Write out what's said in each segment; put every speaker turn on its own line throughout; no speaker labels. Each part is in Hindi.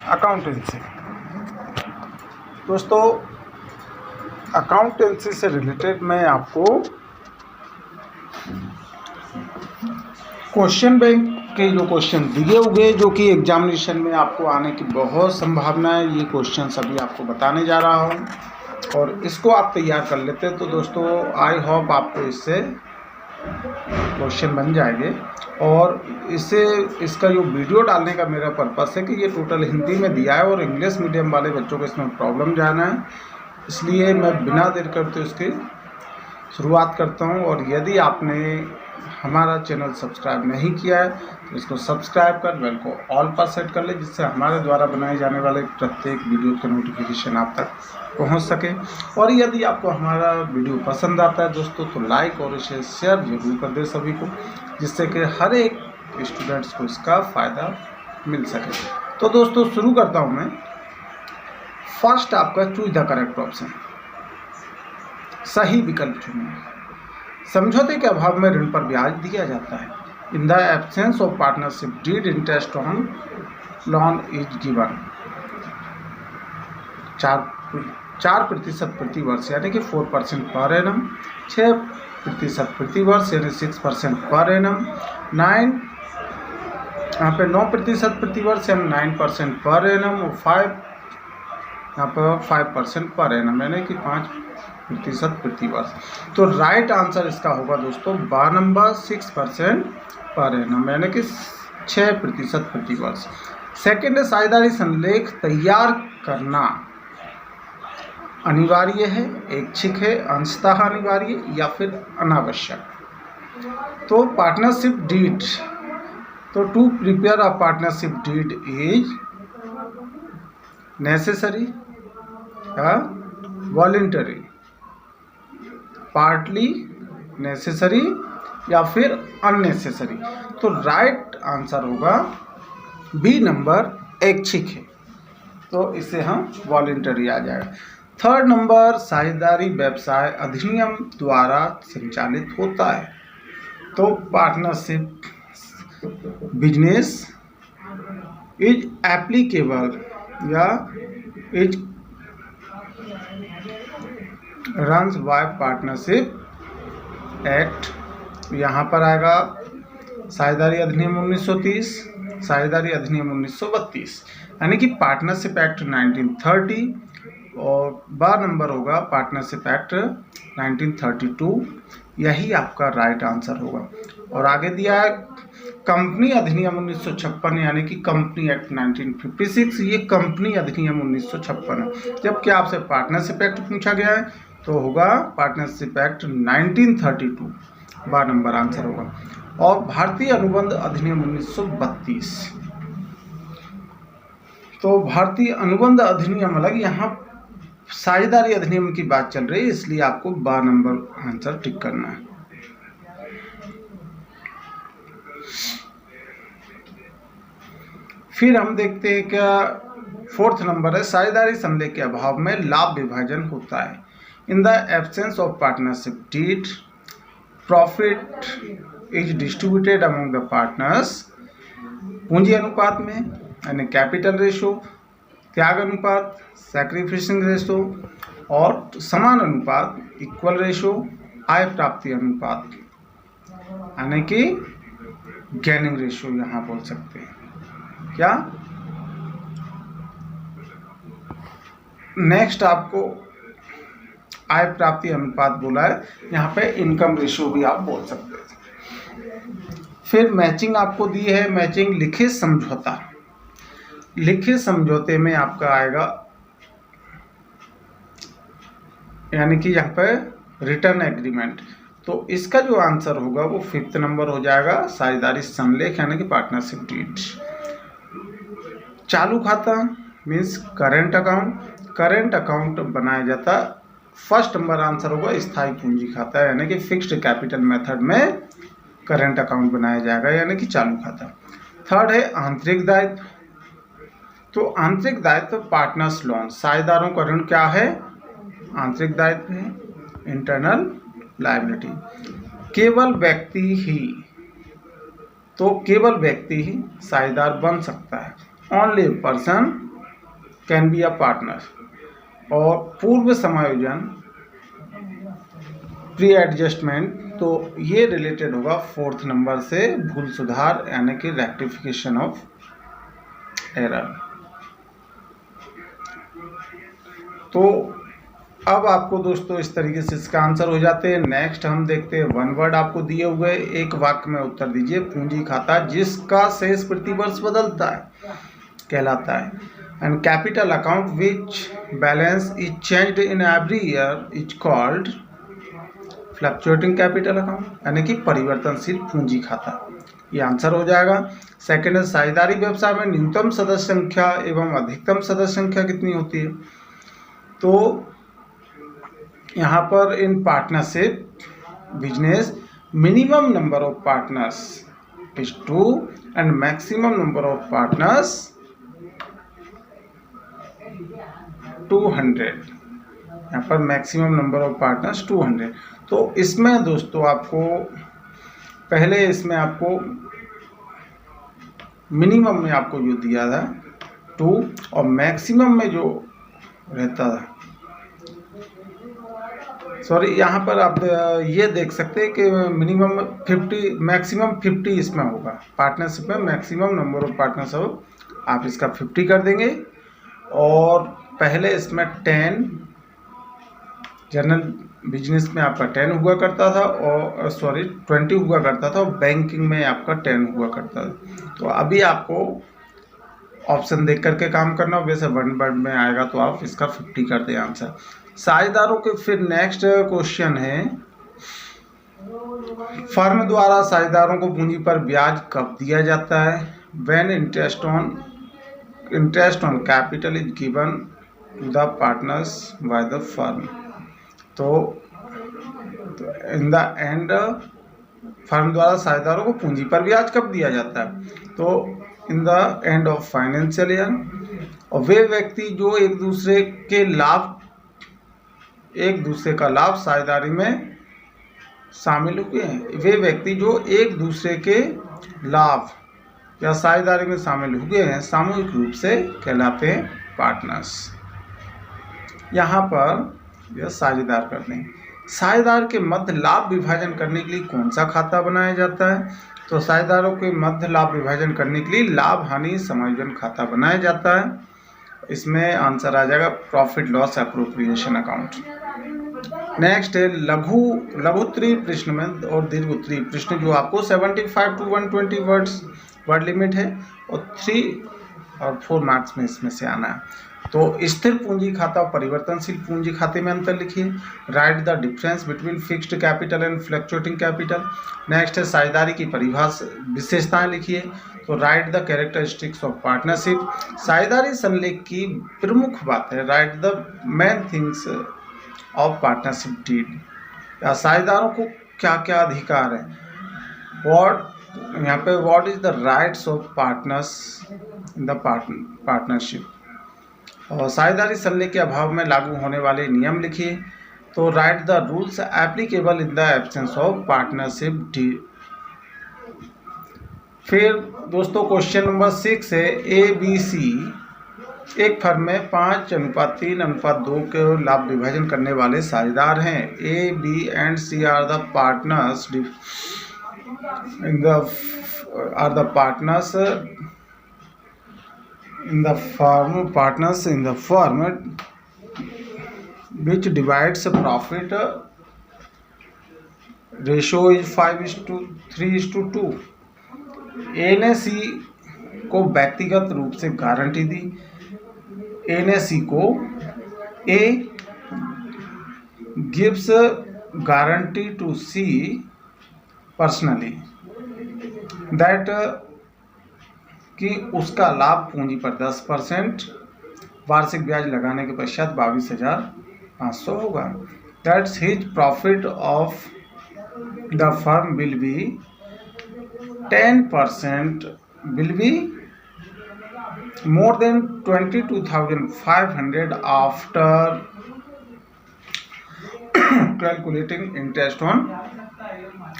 अकाउंटेंसी। दोस्तों, अकाउंटेंसी से रिलेटेड मैं आपको क्वेश्चन बैंक के जो क्वेश्चन दिए हुए जो कि एग्जामिनेशन में आपको आने की बहुत संभावना है, ये क्वेश्चन सभी आपको बताने जा रहा हूँ और इसको आप तैयार कर लेते हैं तो दोस्तों आई होप आपको इससे क्वेश्चन बन जाएंगे। और इसका जो वीडियो डालने का मेरा पर्पस है कि ये टोटल हिंदी में दिया है और इंग्लिश मीडियम वाले बच्चों को इसमें प्रॉब्लम जाना है, इसलिए मैं बिना देर करते उसकी शुरुआत करता हूं। और यदि आपने हमारा चैनल सब्सक्राइब नहीं किया है तो इसको सब्सक्राइब कर बेल को ऑल पर सेट कर ले, जिससे हमारे द्वारा बनाए जाने वाले प्रत्येक वीडियो का नोटिफिकेशन आप तक पहुंच सके। और यदि आपको हमारा वीडियो पसंद आता है दोस्तों तो लाइक और इसे शेयर जरूर कर दे सभी को, जिससे कि हर एक स्टूडेंट्स को इसका फ़ायदा मिल सके। तो दोस्तों शुरू करता हूं मैं। फर्स्ट आपका चूज द करेक्ट ऑप्शन, सही विकल्प चुनिए। समझौते के अभाव में ऋण पर ब्याज दिया जाता है। In the absence of partnership deed interest on loan is given. 4% प्रति वर्ष यानी कि 4% पर एनम, 6% प्रति वर्ष यानी 6% पर एनम, 9 यहाँ पे 9% प्रति वर्ष यानी 9% पर एनम, और 5 यहाँ पर 5% पर एनम यानी कि 5% प्रति वर्ष। तो राइट आंसर इसका होगा दोस्तों 12 नंबर 6% पर एनम यानी कि 6% प्रति वर्ष। सेकेंड है साझेदारी संलेख तैयार करना अनिवार्य है, ऐच्छिक है, अंशतः अनिवार्य या फिर अनावश्यक। तो पार्टनरशिप डीड, तो to prepare a partnership deed is necessary या वॉलंटरी, पार्टली नेसेसरी या फिर अननेसेसरी। तो राइट आंसर होगा बी नंबर, ऐच्छिक है, तो इसे हम वॉलंटरी आ जाएगा। थर्ड नंबर साझेदारी व्यवसाय अधिनियम द्वारा संचालित होता है। तो पार्टनरशिप बिजनेस इज एप्लीकेबल या is runs bye partnership act. यहाँ पर आएगा साझेदारी अधिनियम 1930, साझेदारी अधिनियम 1932 यानी कि पार्टनरशिप एक्ट 1930, और 12 नंबर होगा पार्टनरशिप एक्ट 1932। यही आपका राइट आंसर होगा। और आगे दिया है कंपनी अधिनियम 1956 यानी कि कंपनी एक्ट 1956, ये कंपनी अधिनियम 1956 है। जबकि आपसे पार्टनरशिप एक्ट पूछा गया है तो होगा पार्टनरशिप एक्ट 1932, 12 नंबर आंसर होगा। और भारतीय अनुबंध अधिनियम 1932, तो भारतीय अनुबंध अधिनियम अलग, यहाँ साझेदारी अधिनियम की बात चल रही है, इसलिए आपको 12 नंबर आंसर टिक करना है। फिर हम देखते हैं क्या फोर्थ नंबर है, साझेदारी संलेख के अभाव में लाभ विभाजन होता है। In the absence of partnership deed profit is distributed among the partners. पूंजी अनुपात में यानी कैपिटल रेशो, त्याग अनुपात सैक्रिफिसिंग रेशो, और समान अनुपात इक्वल रेशो, आय प्राप्ति अनुपात यानी कि गेनिंग रेशो यहाँ बोल सकते हैं क्या। नेक्स्ट आपको आय प्राप्ति अनुपात बोला है, यहाँ पे इनकम रेशो भी आप बोल सकते हैं। फिर मैचिंग आपको दी है, मैचिंग लिखित समझौता। लिखित समझौते में आपका आएगा यानी कि यहाँ पे रिटर्न एग्रीमेंट, तो इसका जो आंसर होगा वो 5th नंबर हो जाएगा, साझेदारी संलेख यानी कि पार्टनरशिप डीड। चालू खाता means current account, current account बनाया जाता, फर्स्ट नंबर आंसर होगा स्थायी पूंजी खाता यानी कि फिक्स्ड कैपिटल मेथड में करेंट अकाउंट बनाया जाएगा यानी कि चालू खाता। थर्ड है आंतरिक दायित्व, तो आंतरिक दायित्व पार्टनर्स लोन, साझेदारों का ऋण क्या है, आंतरिक दायित्व है, इंटरनल लायबिलिटी। केवल व्यक्ति ही, तो केवल व्यक्ति ही साझेदार बन सकता है, only person can be a partner, और पूर्व समायोजन प्री एडजस्टमेंट, तो ये रिलेटेड होगा 4th नंबर से, भूल सुधार यानी कि रेक्टिफिकेशन ऑफ एरर। तो अब आपको दोस्तों इस तरीके से इसका आंसर हो जाते हैं। नेक्स्ट हम देखते हैं, वन वर्ड आपको दिए हुए, एक वाक्य में उत्तर दीजिए। पूंजी खाता जिसका शेष प्रति वर्ष बदलता है कहलाता है, and capital account which balance is changed in every year is called fluctuating capital account, यानी कि परिवर्तनशील पूंजी खाता। ये आंसर हो जाएगा। सेकेंड है, साझेदारी व्यवसाय में न्यूनतम सदस्य संख्या एवं अधिकतम सदस्य संख्या कितनी होती है? तो यहाँ पर in partnership business minimum number of partners is 2 and maximum number of partners 200। यहाँ पर मैक्सिमम नंबर ऑफ पार्टनर्स 200। तो इसमें दोस्तों आपको पहले इसमें आपको मिनिमम में आपको जो दिया था 2 और मैक्सिमम में जो रहता था, सॉरी यहाँ पर आप ये देख सकते हैं कि मिनिमम 50 मैक्सिमम 50 इसमें होगा। पार्टनरशिप में मैक्सिमम नंबर ऑफ पार्टनरशिप आप इसका 50 कर देंगे, और पहले इसमें 10 जनरल बिजनेस में आपका 10 हुआ करता था, और 20 हुआ करता था, और बैंकिंग में आपका 10 हुआ करता था। तो अभी आपको ऑप्शन देख करके काम करना, वैसे वन वर्ड में आएगा तो आप इसका 50 कर दें आंसर। साझेदारों के फिर नेक्स्ट क्वेश्चन है, फर्म द्वारा साझेदारों को पूंजी पर ब्याज कब दिया जाता है? When interest on capital is given to the partners by the firm. तो इन द एंड फर्म द्वारा साझेदारों को पूंजी पर ब्याज कब दिया जाता है? तो in the end of financial year. और वे व्यक्ति जो एक दूसरे का लाभ साझेदारी में शामिल हुए हैं, वे व्यक्ति जो एक दूसरे के लाभ या साझेदारी में शामिल हुए हैं सामूहिक रूप से कहलाते हैं पार्टनर्स। यहाँ पर यह साझेदार करते हैं। साझेदार के मध्य लाभ विभाजन करने के लिए कौन सा खाता बनाया जाता है? तो साझेदारों के मध्य लाभ विभाजन करने के लिए लाभ हानि समायोजन खाता बनाया जाता है। इसमें आंसर आ जाएगा profit loss appropriation account. Next है लघुत्तरीय प्रश्न में और दीर्घोत्तरीय प्रश्न, जो आपको 75 to 120 वर्ड लिमिट है, और 3 और 4 मार्क्स में इसमें से आना है। तो स्थिर पूंजी खाता और परिवर्तनशील पूंजी खाते में अंतर लिखिए। Write the difference between fixed capital and fluctuating capital. Next है साझेदारी की परिभाषा विशेषताएं लिखिए। तो write the characteristics of partnership. साझेदारी संलेख की प्रमुख बात है, write the main things of partnership deed. या साझेदारों को क्या क्या अधिकार है, यहाँ पे what is the rights of partners in the partnership. और साझेदारी संलेख के अभाव में लागू होने वाले नियम लिखिए। तो write the rules applicable in the absence of partnership deed. फिर दोस्तों क्वेश्चन नंबर 6 है, ABC एक फर्म में 5:3:2 के लाभ विभाजन करने वाले साझेदार हैं। A, B and C are the partners in the firm which divides profit ratio is 5:3:2। A ने C को व्यक्तिगत रूप से गारंटी दी। A ने C को A gives guarantee to C personally that कि उसका लाभ पूंजी पर 10% वार्षिक ब्याज लगाने के पश्चात 22,500 होगा। That's his profit of the firm will be 10% will be more than 22,500 after calculating interest on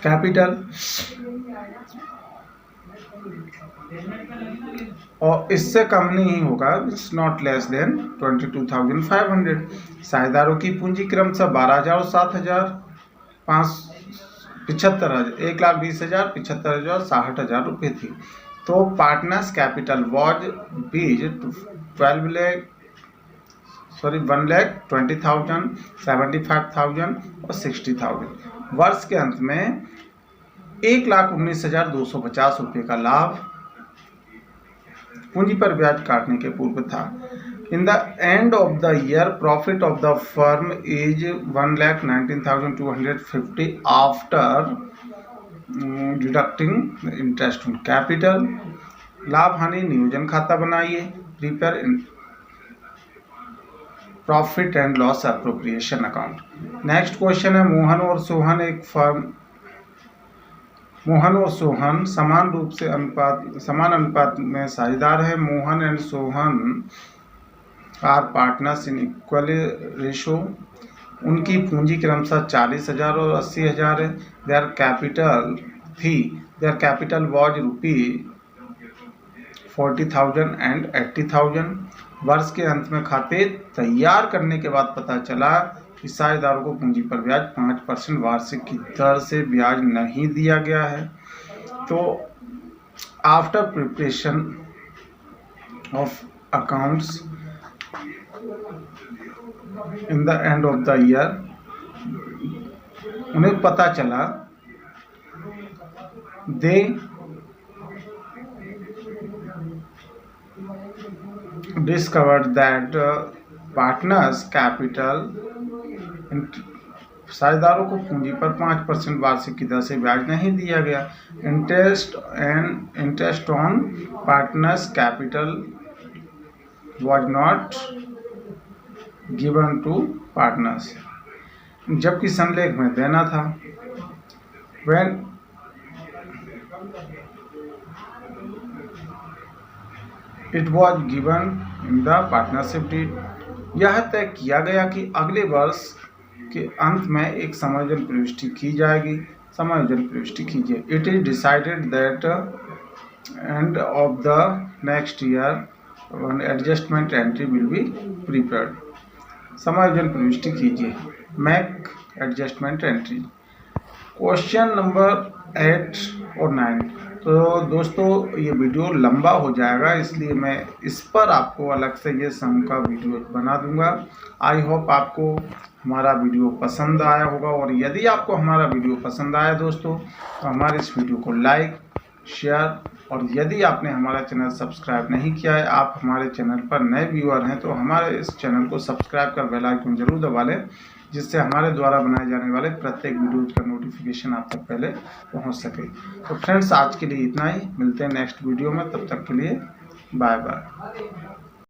capital। और इससे कम नहीं होगा, इट्स नॉट लेस देन 22,500। साझेदारों की पूंजी क्रमशः 12,000 और 7,000, 75,000, 1,20,000, 75,000, 60,000 रुपये थी। तो पार्टनर्स कैपिटल वॉज बीज 1,20,000, 75,000 और 60,000। वर्ष के अंत में 1,19,250 रुपये का लाभ पूंजी पर ब्याज काटने के पूर्व था। In the end of the year profit of the firm is 1,19,250 after deducting interest on capital. लाभ हानि नियोजन खाता बनाइए। Prepare profit and loss appropriation account. Next question है, मोहन और सोहन समान अनुपात में साझेदार है। Mohan and Sohan are partners in equal ratio. उनकी पूंजी क्रमशः 40,000 और 80,000 है। Their capital was ₹40,000 and 80,000। वर्ष के अंत में खाते तैयार करने के बाद पता चला कि साझेदारों को पूंजी पर ब्याज 5% वार्षिक की दर से ब्याज नहीं दिया गया है। तो after preparation of accounts in the end of the year उन्हें पता चला, दे discovered that partners capital साझेदारों को पूंजी पर 5% वार्षिक की दर से ब्याज नहीं दिया गया। Interest on partners capital was not given to partners, जबकि संलेख में देना था। when it was given in the partnership deed, यह तय किया गया कि अगले वर्ष के अंत में एक समायोजन प्रविष्टि की जाएगी। समायोजन प्रविष्टि कीजिए। It is decided that and of the next year one adjustment entry will be prepared. समायोजन प्रविष्टि कीजिए। Make adjustment entry. Question number 8 और 9। तो दोस्तों ये वीडियो लंबा हो जाएगा, इसलिए मैं इस पर आपको अलग से ये सम का वीडियो बना दूंगा। आई होप आपको हमारा वीडियो पसंद आया होगा, और यदि आपको हमारा वीडियो पसंद आया दोस्तों तो हमारे इस वीडियो को लाइक, शेयर, और यदि आपने हमारा चैनल सब्सक्राइब नहीं किया है, आप हमारे चैनल पर नए व्यूअर हैं, तो हमारे इस चैनल को सब्सक्राइब कर बेल आइकन जरूर दबा लें, जिससे हमारे द्वारा बनाए जाने वाले प्रत्येक वीडियो का नोटिफिकेशन आप तक पहले पहुंच सके। तो फ्रेंड्स आज के लिए इतना ही, मिलते हैं नेक्स्ट वीडियो में, तब तक के लिए बाय बाय।